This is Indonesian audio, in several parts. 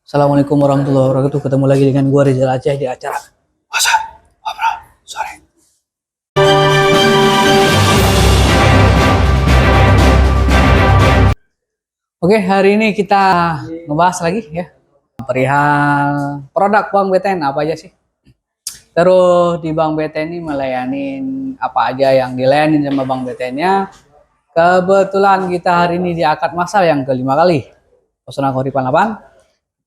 Assalamualaikum warahmatullahi wabarakatuh. Ketemu lagi dengan gua Rizal Aceh di acara Masa Ngobrol Sore. Oke, hari ini kita ngebahas lagi ya perihal produk Bank BTN apa aja sih. Terus di Bank BTN ini melayanin apa aja yang dilayanin sama Bank BTN-nya. Kebetulan kita hari ini di akad masal yang kelima kali. Pesona Kehuripan 8.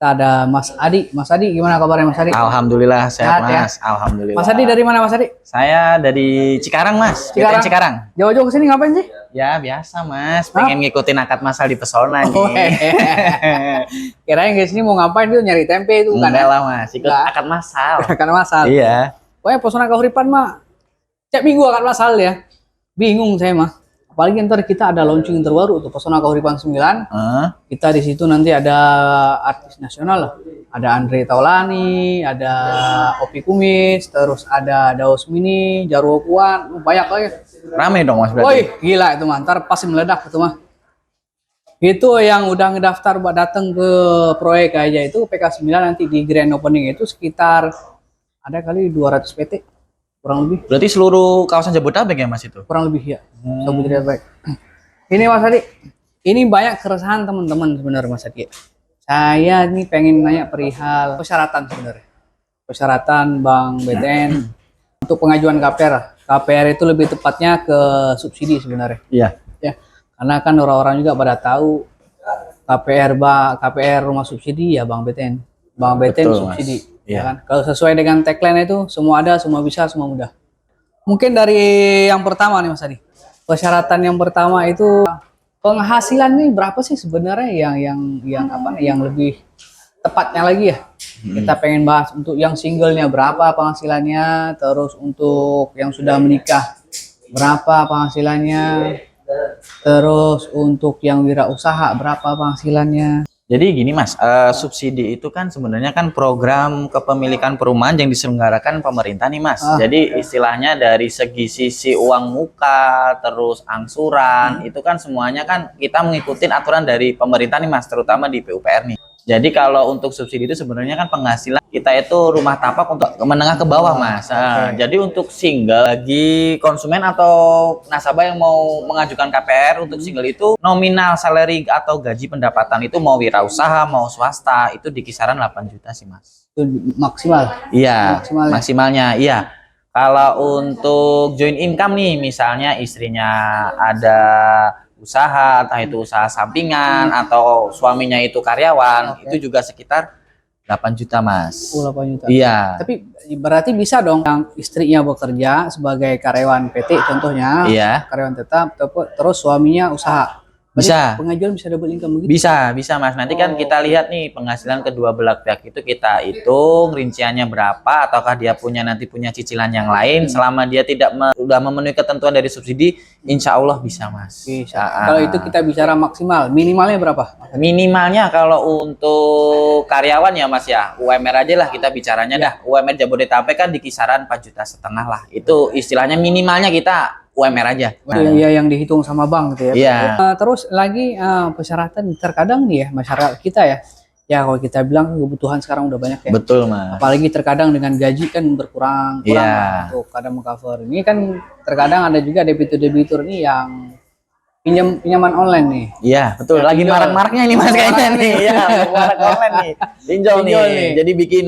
Kita ada Mas Adi. Mas Adi, gimana kabarnya Mas Adi? Alhamdulillah sehat, Sehat, ya? Mas. Alhamdulillah. Mas Adi dari mana Mas Adi? Saya dari Cikarang, Mas. Cikarang. BTN Cikarang. Jauh-jauh ke sini ngapain sih? Ya, biasa, Mas. Pengen ngikutin akad masal di Pesona nih. Oh, kirain ke sini mau ngapain tuh nyari tempe itu kan? Enggak lah, Mas. Ikut Enggak. akad masal. Karena masal. Iya. Pokoknya Pesona Kehuripan mah tiap minggu akan masal ya. Bingung saya mah. Apalagi ntar kita ada launching terbaru untuk Pesona Kehuripan 9. Kita di situ nanti ada artis nasional lah. Ada Andre Taulani, ada Opi Kumis, terus ada Daus Mini, Jarwo Puan, banyak lagi. Rame dong, Mas, berarti. Woi, gila itu mah. Ntar pasti meledak itu mah. Itu yang udah ngedaftar buat datang ke proyek aja itu PK9 nanti di grand opening itu sekitar ada kali 200 PT kurang lebih. Berarti seluruh kawasan Jabodetabek ya, Mas, itu? Kurang lebih ya. Sebut baik. Ini Mas Adi, ini banyak keresahan teman-teman sebenarnya Mas Adi. Saya nih pengen nanya perihal persyaratan sebenarnya. Persyaratan Bank BTN untuk pengajuan KPR. KPR itu lebih tepatnya ke subsidi sebenarnya. Iya. Ya. Karena kan orang-orang juga pada tahu KPR rumah subsidi ya Bank BTN. Bank BTN Betul, subsidi. Mas. Ya Iya. kan? Kalau sesuai dengan tagline itu semua ada, semua bisa, semua mudah. Mungkin dari yang pertama nih Mas Adi. Persyaratan yang pertama itu penghasilan nih berapa sih sebenarnya yang lebih tepatnya lagi ya. Kita pengen bahas untuk yang singlenya berapa penghasilannya, terus untuk yang sudah menikah berapa penghasilannya, terus untuk yang wirausaha berapa penghasilannya. Jadi gini, Mas, subsidi itu kan sebenarnya kan program kepemilikan perumahan yang diselenggarakan pemerintah nih, Mas. Jadi istilahnya dari segi sisi uang muka, terus angsuran, itu kan semuanya kan kita mengikuti aturan dari pemerintah nih, Mas, terutama di PUPR nih. Jadi kalau untuk subsidi itu sebenarnya kan penghasilan kita itu rumah tapak untuk menengah ke bawah, Mas. Jadi untuk single bagi konsumen atau nasabah yang mau mengajukan KPR untuk single itu nominal salary atau gaji pendapatan itu mau wirausaha, mau swasta itu di kisaran 8 juta sih, Mas. Itu maksimal. Iya, Maksimalnya. maksimalnya. Iya. Kalau untuk joint income nih, misalnya istrinya ada usaha, entah itu usaha sampingan atau suaminya itu karyawan, itu juga sekitar 8 juta, Mas. 8 juta. Iya. Tapi berarti bisa dong yang istrinya bekerja sebagai karyawan PT contohnya, Iya. karyawan tetap, terus suaminya usaha. Berarti Bisa. pengajuan bisa double income begitu? Bisa, Mas. Nanti kan kita lihat nih penghasilan kedua belah pihak itu kita hitung rinciannya berapa, ataukah dia nanti punya cicilan yang lain. Selama dia tidak sudah memenuhi ketentuan dari subsidi, insya Allah bisa, Mas. Bisa. Kalau itu kita bicara maksimal, minimalnya berapa? Minimalnya kalau untuk karyawan ya, Mas ya, UMR aja lah kita bicaranya dah. UMR Jabodetabek kan di kisaran 4,5 juta lah. Itu istilahnya minimalnya kita UMR aja. Ya yang dihitung sama bank gitu ya. Iya. Terus lagi persyaratan terkadang nih ya masyarakat kita ya. Ya kalau kita bilang kebutuhan sekarang udah banyak ya. Betul, Mas. Apalagi terkadang dengan gaji kan berkurang Iya. lah untuk kadang mengcover. Ini kan terkadang ada juga debitur-debitur nih yang pinjaman online nih. Iya, betul. Ya, Lagi pinjol. marak-maraknya ini, Mas, kayaknya nih. Iya, marak online nih. Pinjol Pinjol nih. nih. Jadi bikin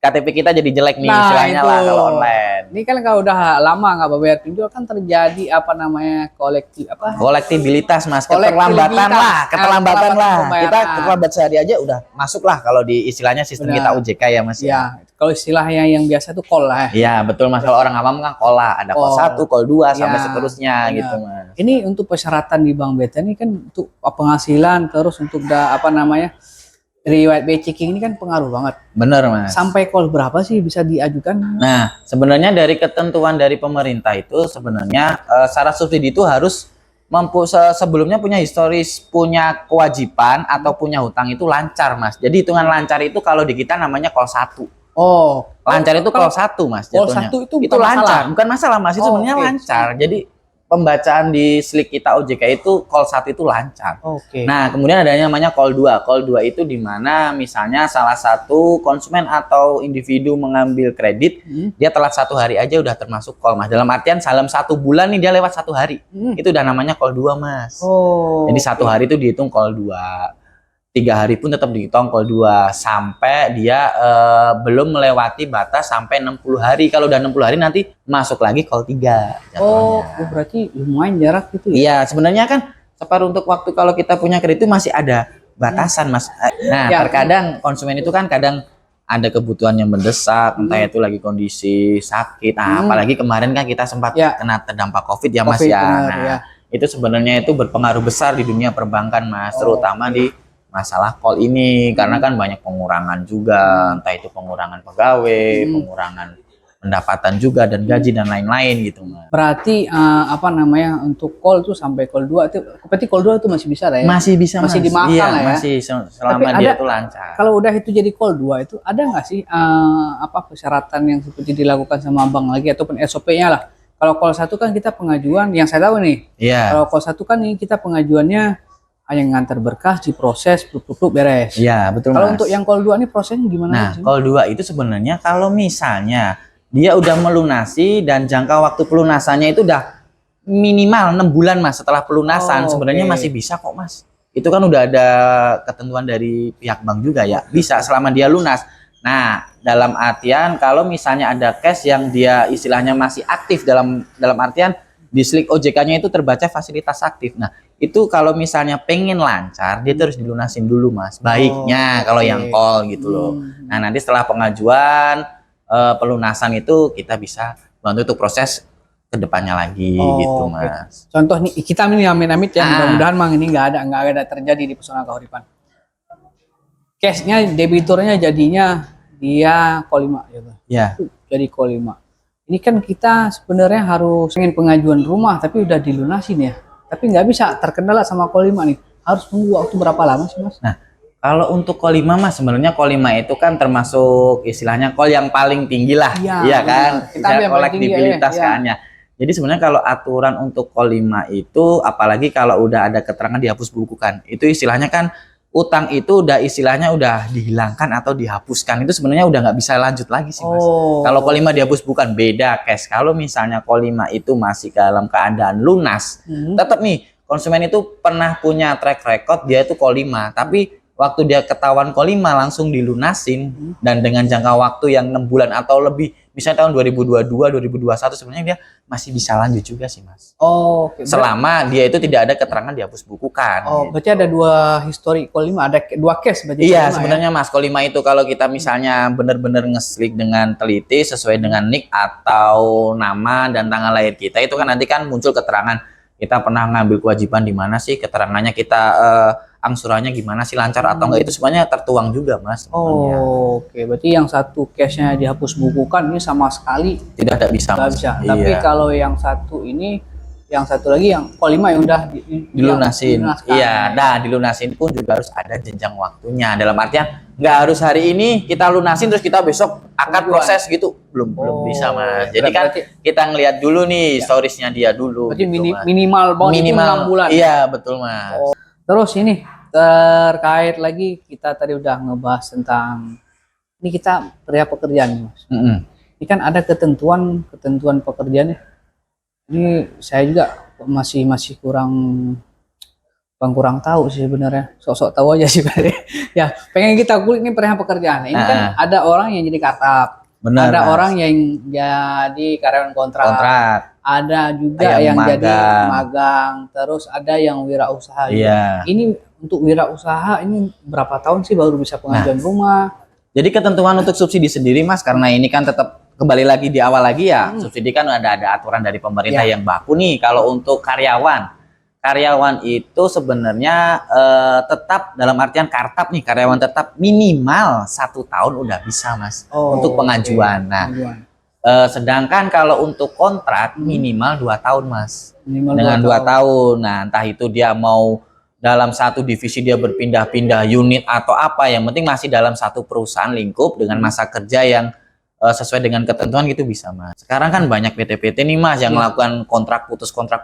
KTP kita jadi jelek nih, Nah, istilahnya itu. lah kalau online. Ini kan kalau udah lama nggak bayar pinjol kan terjadi apa namanya Kolektibilitas, Mas, Kolektibilitas. keterlambatan lah, keterlambatan lah. pembayaran. Kita terlambat sehari aja udah masuk lah kalau di istilahnya sistem Benar. kita OJK ya, Mas. Ya, kalau istilahnya yang biasa tuh call lah ya. Iya, betul, Mas. Kalau orang awam kan call lah, ada call Call. 1, call 2 sampai Ya, seterusnya benar. gitu, Mas. Ini untuk persyaratan di Bank BTN ini kan untuk penghasilan terus untuk riwayat checking ini kan pengaruh banget. Bener, Mas. Sampai call berapa sih bisa diajukan? Nah, sebenarnya dari ketentuan dari pemerintah itu sebenarnya syarat subsidi itu harus sebelumnya punya historis, punya kewajiban atau punya hutang itu lancar, Mas. Jadi hitungan lancar itu kalau di kita namanya call 1. Oh, Lancar itu call 1, Mas, call jatuhnya. 1 itu Itu bukan lancar, masalah. bukan masalah, Mas. Itu sebenarnya Oke. lancar. Jadi pembacaan di slip kita OJK itu call 1 itu lancar. Oke. Nah, kemudian ada yang namanya call 2. Call 2 itu di mana misalnya salah satu konsumen atau individu mengambil kredit, dia telat 1 hari aja udah termasuk call, Mas. Dalam artian dalam 1 bulan nih dia lewat 1 hari. Itu udah namanya call 2, Mas. Jadi 1 hari itu dihitung call 2. 3 hari pun tetap dihitung call 2 sampai dia belum melewati batas sampai 60 hari. Kalau udah 60 hari nanti masuk lagi call 3 jatuhnya. Berarti lumayan jarak gitu ya? Iya, sebenarnya kan separuh untuk waktu kalau kita punya kredit itu masih ada batasan, Mas. Nah, terkadang konsumen itu kan kadang ada kebutuhan yang mendesak, entah itu lagi kondisi sakit. Nah, apalagi kemarin kan kita sempat kena terdampak COVID ya, Mas ya. Benar, nah, itu sebenarnya itu berpengaruh besar di dunia perbankan, Mas, terutama di masalah call ini karena kan banyak pengurangan juga, entah itu pengurangan pegawai, pengurangan pendapatan juga dan gaji dan lain-lain gitu, Mas. Berarti apa namanya untuk call tuh sampai call 2 itu berarti call 2 itu masih bisa lah ya? Masih bisa, masih Mas. dimakan Iya, lah ya. masih selama Tapi dia ada, itu lancar. Kalau udah itu jadi call 2 itu ada nggak sih apa persyaratan yang seperti dilakukan sama bank lagi ataupun SOP-nya lah? Kalau call 1 kan kita pengajuan yang saya tahu nih. Iya. Kalau call 1 kan nih kita pengajuannya hanya ngantar berkas, diproses, pluk beres. Iya, betul, Kalau Mas. untuk yang call 2 ini prosesnya gimana Nah, sih? call 2 itu sebenarnya kalau misalnya dia udah melunasi dan jangka waktu pelunasannya itu udah minimal 6 bulan, Mas, setelah pelunasan sebenarnya masih bisa kok, Mas. Itu kan udah ada ketentuan dari pihak bank juga ya. Bisa selama dia lunas. Nah, dalam artian kalau misalnya ada cash yang dia istilahnya masih aktif dalam artian di slip OJK-nya itu terbaca fasilitas aktif. Nah, itu kalau misalnya pengen lancar, dia terus dilunasin dulu, Mas. Baiknya kalau yang call gitu loh. Nah, nanti setelah pengajuan pelunasan itu kita bisa bantu untuk proses kedepannya lagi gitu, Mas. Contoh nih kita ini amit-amit ya, mudah-mudahan mang ini nggak ada terjadi di Pesona Kahuripan. Cashnya debiturnya jadinya dia call 5 gitu. Ya. Jadi call 5. Ini kan kita sebenarnya harus ingin pengajuan rumah tapi udah dilunasin ya. Tapi nggak bisa terkendala sama call 5 nih. Harus tunggu waktu berapa lama sih, Mas? Nah, kalau untuk call 5, Mas, sebenarnya call 5 itu kan termasuk istilahnya call yang paling tinggi lah. Iya kan? Kita ambil kolektibilitas kan ya. Jadi sebenarnya kalau aturan untuk call 5 itu apalagi kalau udah ada keterangan dihapus bukukan. Itu istilahnya kan utang itu udah istilahnya udah dihilangkan atau dihapuskan. Itu sebenarnya udah nggak bisa lanjut lagi sih, Mas. Kalau call 5 dihapus bukan beda cash. Kalau misalnya call 5 itu masih dalam keadaan lunas, tetap nih konsumen itu pernah punya track record dia itu call 5, tapi waktu dia ketahuan call 5 langsung dilunasin dan dengan jangka waktu yang 6 bulan atau lebih, misalnya tahun 2022, 2021 sebenarnya dia masih bisa lanjut juga sih, Mas. Selama dia itu tidak ada keterangan dihapus bukukan. Gitu. Berarti ada 2 histori call 5, ada 2 case berarti. Iya, sebenarnya ya? Mas, call 5 itu kalau kita misalnya benar-benar nge-slik dengan teliti sesuai dengan NIK atau nama dan tanggal lahir kita, itu kan nanti kan muncul keterangan kita pernah ngambil kewajiban di mana sih, keterangannya kita angsurannya gimana sih, lancar atau enggak, itu semuanya tertuang juga, Mas. Oke, berarti yang satu cashnya dihapus bukukan ini sama sekali tidak bisa, Mas. Bisa. Tapi kalau yang satu ini, yang satu lagi yang call 5 yang udah dilunasin. Iya, nah dilunasin pun juga harus ada jenjang waktunya. Dalam artian nggak harus hari ini kita lunasin terus kita besok akad proses gitu, belum bisa, Mas. Jadi kan kita ngelihat dulu nih storiesnya dia dulu. Berarti gitu, minimal 6 bulan. Iya, betul, Mas. Terus ini terkait lagi kita tadi udah ngebahas tentang ini kita pria pekerjaan nih, Mas. Ini kan ada ketentuan pekerjaannya. Ini saya juga masih kurang tahu sih sebenarnya. Sok-sok tahu aja sih sebenarnya. Ya, pengen kita kulik nih perihal pekerjaan. Ini kan ada orang yang jadi kartap. Benar, ada Mas. orang yang jadi karyawan kontrak. Ada juga yang magang. jadi magang. Terus ada yang wirausaha. Iya. Ini untuk wirausaha ini berapa tahun sih baru bisa pengajuan rumah? Jadi ketentuan untuk subsidi sendiri, Mas, karena ini kan tetap kembali lagi di awal lagi ya, subsidi kan ada aturan dari pemerintah yang baku nih. Kalau untuk karyawan itu sebenarnya tetap dalam artian kartap nih, karyawan tetap minimal 1 tahun udah bisa, Mas, untuk pengajuan. Nah, sedangkan kalau untuk kontrak minimal 2 tahun, Mas. Dengan 2 tahun. Nah, entah itu dia mau dalam satu divisi dia berpindah-pindah unit atau apa, yang penting masih dalam satu perusahaan lingkup dengan masa kerja yang sesuai dengan ketentuan gitu bisa Mas. Sekarang kan banyak PT-PT nih Mas yang melakukan kontrak putus kontrak.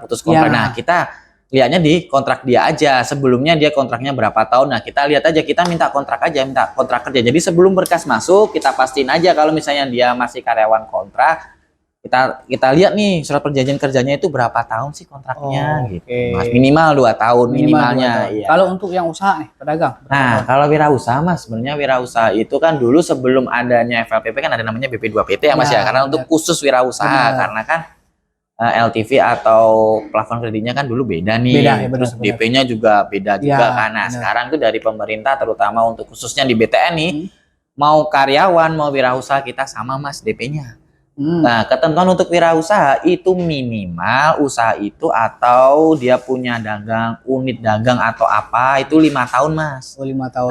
Nah kita lihatnya di kontrak dia aja. Sebelumnya dia kontraknya berapa tahun. Nah kita lihat aja, kita minta kontrak aja, minta kontrak kerja. Jadi sebelum berkas masuk kita pastiin aja kalau misalnya dia masih karyawan kontrak. Kita lihat nih surat perjanjian kerjanya itu berapa tahun sih kontraknya gitu. Mas, minimal 2 tahun minimalnya. 2 tahun. Iya. Kalau untuk yang usaha nih, pedagang. Nah, kalau wirausaha Mas, sebenarnya wirausaha itu kan dulu sebelum adanya FLPP kan ada namanya BP2PT ya Mas ya, karena untuk khusus wirausaha karena kan LTV atau plafon kreditnya kan dulu beda nih. Terus DP-nya juga beda juga kan. Nah, sekarang tuh dari pemerintah terutama untuk khususnya di BTN nih, mau karyawan mau wirausaha kita sama Mas DP-nya. Nah, ketentuan untuk wirausaha itu minimal usaha itu atau dia punya dagang, unit dagang atau apa itu 5 tahun Mas. 5 tahun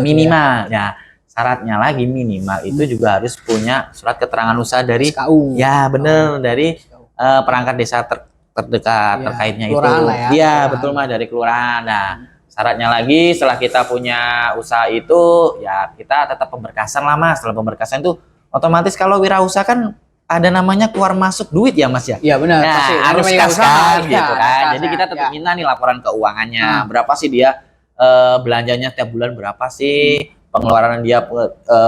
minimal. Ya, syaratnya lagi minimal itu juga harus punya surat keterangan usaha dari SKU. Ya, bener dari perangkat desa terdekat terkaitnya itu. Iya, betul Mas, dari kelurahan. Nah, syaratnya lagi setelah kita punya usaha itu ya kita tetap pemberkasan lah Mas. Setelah pemberkasan itu otomatis kalau wirausaha kan ada namanya keluar masuk duit ya Mas ya. Iya benar. Nah, pasti harus kaskan gitu kan. Jadi kita tetap minta nih laporan keuangannya. Berapa sih dia belanjanya tiap bulan berapa sih? Pengeluaran dia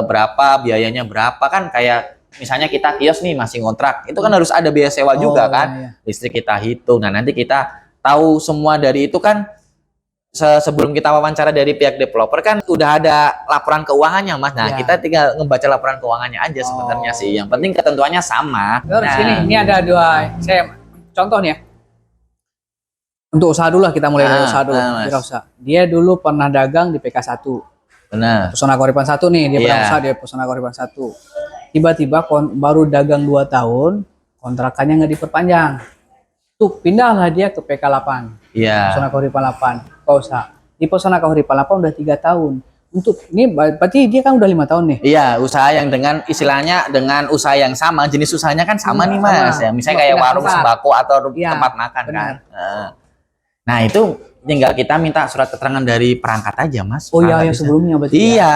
berapa? Biayanya berapa kan kayak misalnya kita kios nih masih ngontrak. Itu kan harus ada biaya sewa juga kan. Listrik kita hitung. Nah, nanti kita tahu semua dari itu kan. Sebelum kita wawancara dari pihak developer kan udah ada laporan keuangannya Mas. Nah kita tinggal ngebaca laporan keuangannya aja sebenarnya sih. Yang penting ketentuannya sama. Terus ini ada 2, saya contoh nih ya. Untuk usaha dulu lah, kita mulai dari usaha dulu. Dia dulu pernah dagang di PK1. Benar. Pesona Kahuripan 1 nih, dia pernah usaha di Pesona Kahuripan 1. Tiba-tiba baru dagang 2 tahun, kontrakannya nggak diperpanjang. Tuh pindahlah dia ke PK8. Iya. Pesona Kahuripan 8. Usaha di Pesona Kahuripan 8 udah 3 tahun. Untuk ini berarti dia kan udah 5 tahun nih. Iya, usaha yang dengan istilahnya dengan usaha yang sama, jenis usahanya kan sama nih Mas. Ya, misalnya kayak warung sembako atau tempat makan kan. Nah, itu tinggal kita minta surat keterangan dari perangkat aja Mas. Oh iya, sebelumnya berarti. Iya,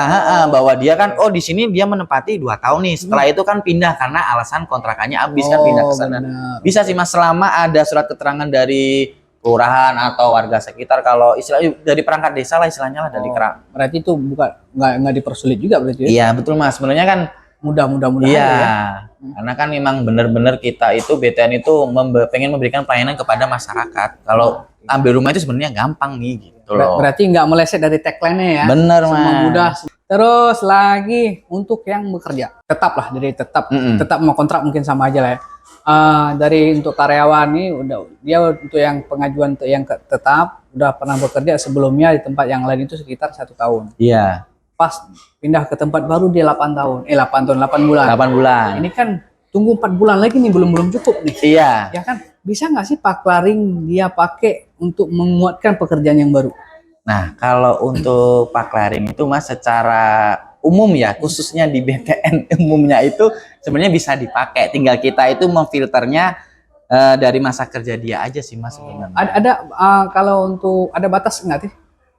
bahwa dia kan di sini dia menempati 2 tahun nih. Setelah itu kan pindah karena alasan kontrakannya habis kan pindah ke sana. Bisa sih Mas selama ada surat keterangan dari kelurahan atau warga sekitar, kalau istilahnya dari perangkat desa lah istilahnya lah dari berarti itu bukan nggak dipersulit juga berarti ya? Iya betul Mas, sebenarnya kan mudah-mudahan iya ya. Karena kan memang benar-benar kita itu BTN itu pengen memberikan pelayanan kepada masyarakat. Kalau ambil rumah itu sebenarnya gampang nih gitu loh. Berarti nggak meleset dari tagline-nya ya. Bener Mas. Semua mudah. Terus lagi untuk yang bekerja tetap lah, dari tetap mau kontrak mungkin sama aja lah ya. Dari untuk karyawan nih dia untuk yang pengajuan yang tetap udah pernah bekerja sebelumnya di tempat yang lain itu sekitar 1 tahun. Iya. Pas pindah ke tempat baru dia 8 tahun. 8 bulan. 8 bulan. Ini kan tunggu 4 bulan lagi nih, belum cukup nih. Iya. Ya kan? Bisa nggak sih paklaring dia pakai untuk menguatkan pekerjaan yang baru? Nah, kalau untuk paklaring itu Mas secara umum ya, khususnya di BTN umumnya itu sebenarnya bisa dipakai. Tinggal kita itu memfilternya dari masa kerja dia aja sih Mas sebenarnya. Kalau untuk ada batas nggak sih?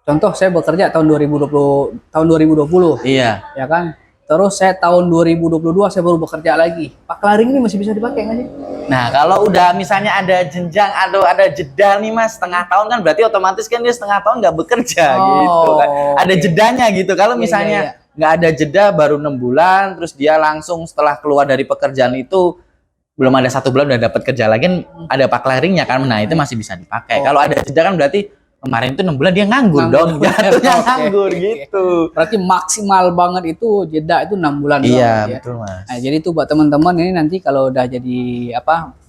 Contoh saya bekerja tahun 2020. Iya. Ya kan? Terus saya tahun 2022 saya baru bekerja lagi. Paklaring ini masih bisa dipakai nggak sih? Nah, kalau udah misalnya ada jenjang atau ada jeda nih Mas, setengah tahun kan berarti otomatis kan dia setengah tahun nggak bekerja gitu kan. Ada jedanya gitu. Kalau misalnya nggak ada jeda baru 6 bulan, terus dia langsung setelah keluar dari pekerjaan itu belum ada 1 bulan udah dapat kerja lagi, ada paklaringnya kan. Nah, itu masih bisa dipakai. Kalau ada jeda kan berarti kemarin itu 6 bulan dia nganggur dong, jatuhnya nganggur gitu. Berarti maksimal banget itu jeda itu 6 bulan. Iya betul Mas. Nah, jadi itu buat teman-teman ini nanti kalau udah jadi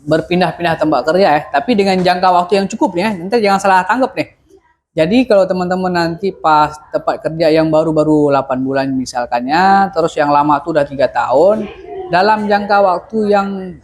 berpindah-pindah tempat kerja ya, tapi dengan jangka waktu yang cukup ya, nanti jangan salah tanggap nih. Jadi kalau teman-teman nanti pas tempat kerja yang baru-baru 8 bulan misalkannya, terus yang lama tuh udah 3 tahun, dalam jangka waktu yang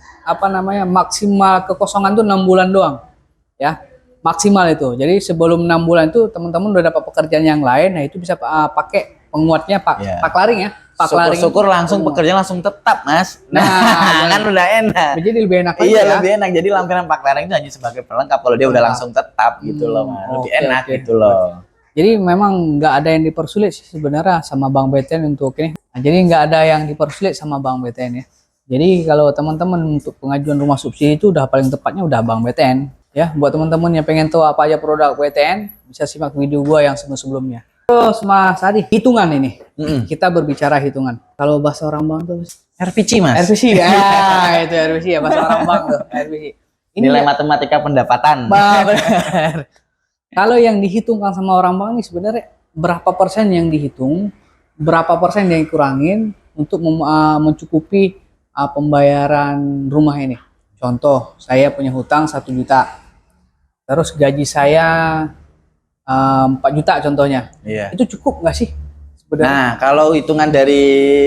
maksimal kekosongan tuh 6 bulan doang ya. Maksimal itu. Jadi sebelum 6 bulan itu teman-teman udah dapat pekerjaan yang lain, nah itu bisa pakai penguatnya paklaring ya. Paklaring. Syukur langsung pekerjaan langsung tetap Mas. Nah kan udah enak. Jadi lebih enak lagi ya. Iya lebih enak. Jadi lampiran paklaring itu hanya sebagai pelengkap. Kalau dia udah langsung tetap gitu loh Mas. Lebih enak gitu loh. Jadi memang nggak ada yang dipersulit sih sebenarnya sama Bank BTN untuk ini. Nah, jadi nggak ada yang dipersulit sama Bank BTN ya. Jadi kalau teman-teman untuk pengajuan rumah subsidi itu udah paling tepatnya udah Bank BTN. Ya, buat teman-teman yang pengen tahu apa aja produk BTN, bisa simak video gua yang sebelum-sebelumnya. Terus Mas Adi, hitungan ini. Kita berbicara hitungan. Kalau bahasa orang Bang tuh RPC mas. RPC ya, itu RPC ya bahasa orang Bang tuh, RPC. Nilai matematika pendapatan. Benar. Kalau yang dihitungkan sama orang Bang ini sebenarnya berapa persen yang dihitung, berapa persen yang dikurangin untuk mencukupi pembayaran rumah ini. Contoh, saya punya hutang 1 juta. Terus gaji saya 4 juta contohnya. Iya. Itu cukup nggak sih sebenarnya? Nah, kalau hitungan dari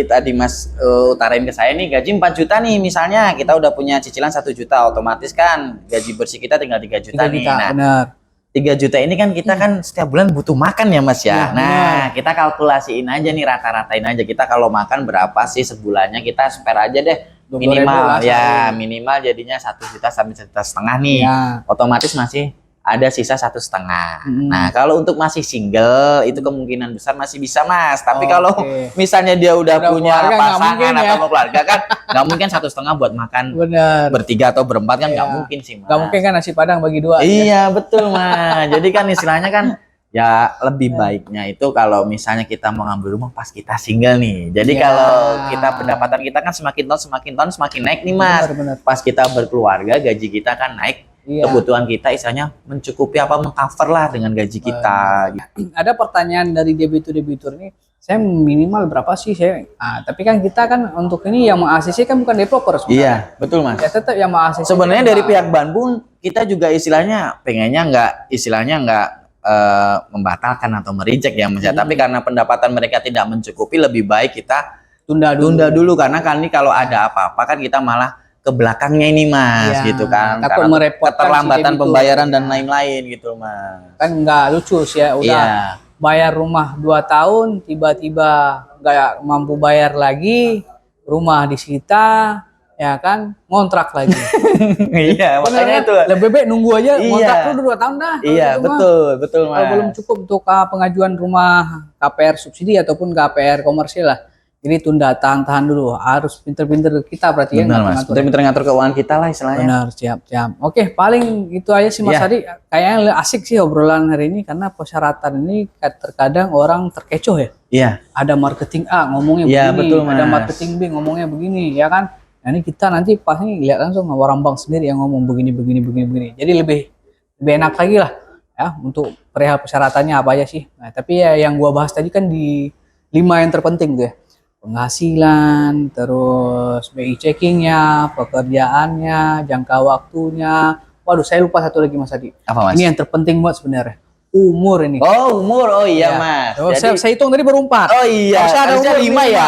tadi Mas utarain ke saya nih, gaji 4 juta nih misalnya, kita udah punya cicilan 1 juta, otomatis kan gaji bersih kita tinggal 3 juta 3 nih. juta, Nah, benar. 3 juta ini kan kita kan setiap bulan butuh makan ya Mas ya. Iya, Nah, kita kalkulasiin aja nih, rata-ratain aja kita kalau makan berapa sih sebulannya, kita spare aja deh. 20.000 Minimal lah ya, sehari. minimal jadinya 1 juta sampai 1,5 juta nih. Ya. Otomatis masih ada sisa 1,5. Hmm. Nah, kalau untuk masih single itu kemungkinan besar masih bisa Mas. Tapi kalau Oke. misalnya dia udah punya keluarga, nggak pasangan mungkin atau ya. keluarga kan, nggak mungkin 1,5 buat makan Benar. bertiga atau berempat kan nggak Iya. mungkin sih Mas. Gak mungkin kan nasi padang bagi 2. Iya betul Mas. Jadi kan istilahnya kan ya lebih baiknya itu kalau misalnya kita mau ngambil rumah pas kita single nih. Jadi Iya. kalau kita pendapatan kita kan semakin tahun semakin naik nih Mas. Benar. Pas kita berkeluarga gaji kita kan naik. Iya. Kebutuhan kita istilahnya mencukupi apa mengcover lah dengan gaji kita. Ada pertanyaan dari debitur ini, saya minimal berapa sih saya? Tapi kan kita kan untuk ini yang meng-ACC kan bukan developer sebenarnya. Iya betul Mas. Ya tetap yang meng-ACC. Sebenarnya dari pihak bank pun kita juga istilahnya pengennya nggak membatalkan atau mereject ya Mas. Tapi karena pendapatan mereka tidak mencukupi, lebih baik kita tunda dulu karena kan ini kalau ada apa-apa kan kita malah ke belakangnya ini Mas Iya, gitu kan. takut Karena merepotkan si keterlambatan debitur. pembayaran dan lain-lain gitu Mas. Kan nggak lucu sih ya, udah Iya. bayar rumah 2 tahun, tiba-tiba nggak mampu bayar lagi, rumah disita, ya kan, ngontrak lagi. Iya, makanya itu. Lebih baik nunggu aja, Iya. ngontrak dulu 2 tahun dah. kalau Iya, gitu mah. betul Mas. Kalau belum cukup untuk pengajuan rumah KPR subsidi ataupun KPR komersil lah. Jadi tunda, tahan dulu. Harus pinter-pinter kita berarti ya. Benar Mas. Pinter-pinter ngatur keuangan kita lah istilahnya. Benar, siap. Oke, paling itu aja sih Mas Iya. Adi. Kayaknya asik sih obrolan hari ini karena persyaratan ini terkadang orang terkecoh ya. Iya. Ada marketing A ngomongnya Iya, begini, betul, ada Mas. marketing B ngomongnya begini, ya kan? Nah, ini kita nanti pasti lihat langsung sama orang bank sendiri yang ngomong begini. Jadi lebih enak lagi lah ya untuk perihal persyaratannya apa aja sih. Nah, tapi ya yang gua bahas tadi kan di 5 yang terpenting tuh ya. Penghasilan, terus BI checkingnya, pekerjaannya, jangka waktunya. Waduh, saya lupa satu lagi Mas Adi. Apa Mas? Ini yang terpenting buat sebenarnya. Umur ini. Oh, umur. Oh iya Ya. Mas. Oh, Jadi saya hitung tadi baru 4. Oh iya, Harusnya ada harusnya umur 5 ya. lima.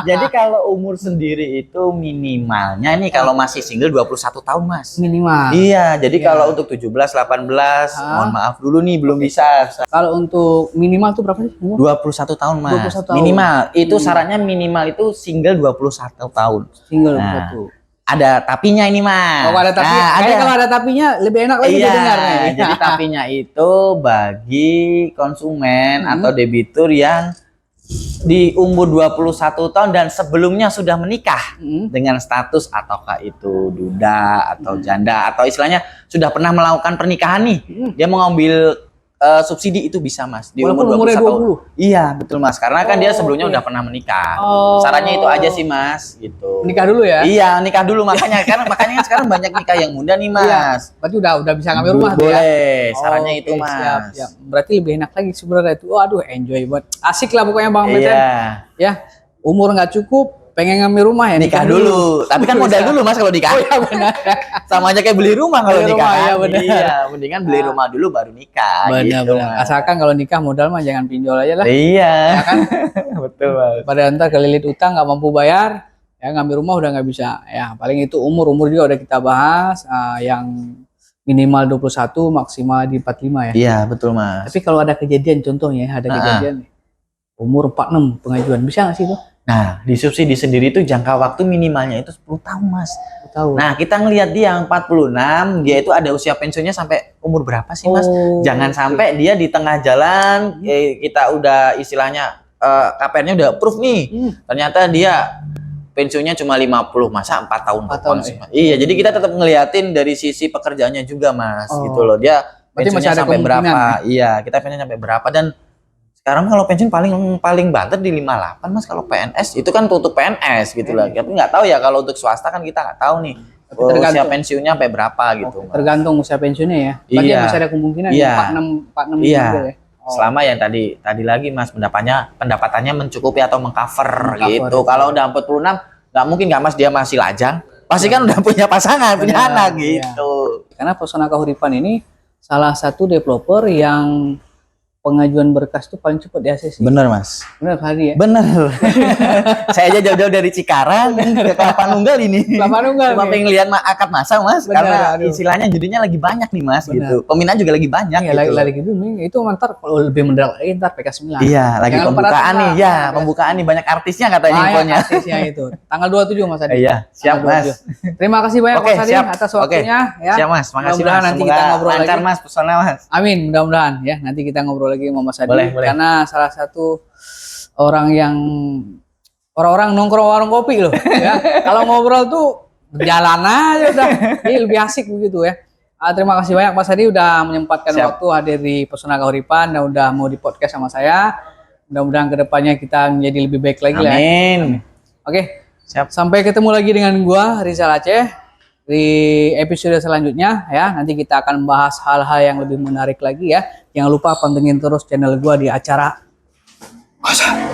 Jadi kalau umur sendiri itu minimalnya nih kalau masih single 21 tahun Mas. Minimal. Iya, jadi Iya. kalau untuk 17, 18, mohon maaf dulu nih belum bisa. Kalau untuk minimal tuh berapa sih? Umur? 21 tahun Mas. 21 tahun. Minimal. Itu syaratnya minimal itu single 21 tahun. Single Nah, satu. Ada tapinya ini Mas. Oh, ada tapi. Nah, Kayaknya kalau ada tapinya lebih enak lagi Iya, didengarnya. jadi tapinya itu bagi konsumen atau debitur yang di umur 21 tahun dan sebelumnya sudah menikah dengan status ataukah itu duda atau janda atau istilahnya sudah pernah melakukan pernikahan nih. Dia mau ngambil subsidi itu bisa Mas di Walaupun umur umurnya 21 tahun. 20. Iya, betul Mas. Karena kan dia Oh, sebelumnya oke. udah pernah menikah. Oh. Sarannya itu aja sih Mas gitu. Nikah dulu ya? Iya, nikah dulu makanya makanya kan sekarang banyak nikah yang muda nih Mas. Iya. Berarti udah bisa ngambil rumah tuh ya? Boleh, sarannya Oke, itu Mas. Siap. Berarti lebih enak lagi sebenarnya itu. Waduh, enjoy banget. Asik lah pokoknya Bang Meten. Iya. Ya, umur nggak cukup, pengen ngambil rumah ya Nikah dulu. Tapi kan modal dulu Mas kalau nikah. Oh iya benar. Sama aja kayak beli rumah kalau Beli nikah. rumah, kan? iya, benar. Iya, mendingan beli rumah dulu baru nikah gitu, Benar. Mas. Asalkan kalau nikah modal mah jangan pinjol aja lah. Iya. Ya kan? Betul, Mas. Pada ntar kelilit utang nggak mampu bayar, ya ngambil rumah udah nggak bisa. Ya paling itu umur juga udah kita bahas. Yang minimal 21, maksimal di 45 ya. Iya, betul, Mas. Tapi kalau ada kejadian contohnya, ada kejadian nih, umur 46 pengajuan bisa nggak sih itu? Nah, di subsidi sendiri itu jangka waktu minimalnya itu 10 tahun, Mas. Tahu. Nah, kita ngelihat dia yang 46, dia itu ada usia pensiunnya sampai umur berapa sih Mas? Oh, Jangan sampai dia di tengah jalan kita udah istilahnya KPR-nya udah approve nih. Ternyata dia pensiunnya cuma 50, masa 4 tahun 4 tahun, sih, Mas? Iya, jadi kita tetap ngeliatin dari sisi pekerjaannya juga Mas, gitu loh. Dia Berarti masih pensiunnya ada sampai kemungkinan, berapa? Iya, kita pensiunnya sampai berapa, dan sekarang kalau pensiun paling banter di 58 Mas, kalau PNS itu kan tutup PNS gitu lah. Tapi nggak tahu ya kalau untuk swasta kan kita nggak tahu nih usia pensiunnya sampai berapa gitu. Mas. Tergantung usia pensiunnya ya. Berarti Iya. masih ada kemungkinan Iya. 46 Iya. juga ya. Selama yang tadi lagi Mas pendapatannya mencukupi atau mengcover gitu. Mengcover. Kalau udah 46 nggak mungkin nggak Mas dia masih lajang. Pasti kan udah punya pasangan, punya Benar, anak iya. gitu. Karena Pesona Kahuripan ini salah satu developer yang pengajuan berkas itu paling cepat di ACC. Bener Mas. Benar Hadi ya? Bener. Saya aja jauh-jauh dari Cikarang ke Kelapa Nunggal ini. Kelapa Nunggal Cuma nih. pengen lihat akad masa Mas. Bener, Karena aduh. istilahnya judinya lagi banyak nih Mas Bener. gitu. Peminat juga lagi banyak Iya, gitu. lagi booming. Itu ntar kalau lebih mendalam lagi ntar PK9. Iya, lagi Jangan lupa pembukaan datang, nih. Pak. Ya, pembukaan nih banyak artisnya katanya Banyak infonya. artisnya itu. Tanggal 27 Mas Adi. Iya, siap Tanggal Mas. 27. Terima kasih banyak Oke, Mas Adi siap. atas Oke. waktunya ya. Siap Mas, makasih Mudah-mudahan Mas. nanti Semoga kita ngobrol lancar lagi. Mas pesona Mas. Amin, mudah-mudahan ya. Nanti kita ngobrol lagi sama Mas Adi. Boleh, boleh. Karena salah satu orang yang orang-orang nongkrong warung kopi loh ya. Kalau ngobrol tuh berjalan aja udah. Ini lebih asik begitu ya. Terima kasih banyak Mas Adi udah menyempatkan Siap. waktu hadir di Pesona Kahuripan dan udah mau di podcast sama saya. Mudah-mudahan kedepannya kita menjadi lebih baik lagi lah. Ya. Amin. Oke. Siap. Sampai ketemu lagi dengan gua Rizal Aceh di episode selanjutnya ya. Nanti kita akan membahas hal-hal yang lebih menarik lagi ya. Jangan lupa pantengin terus channel gua di acara Kosa.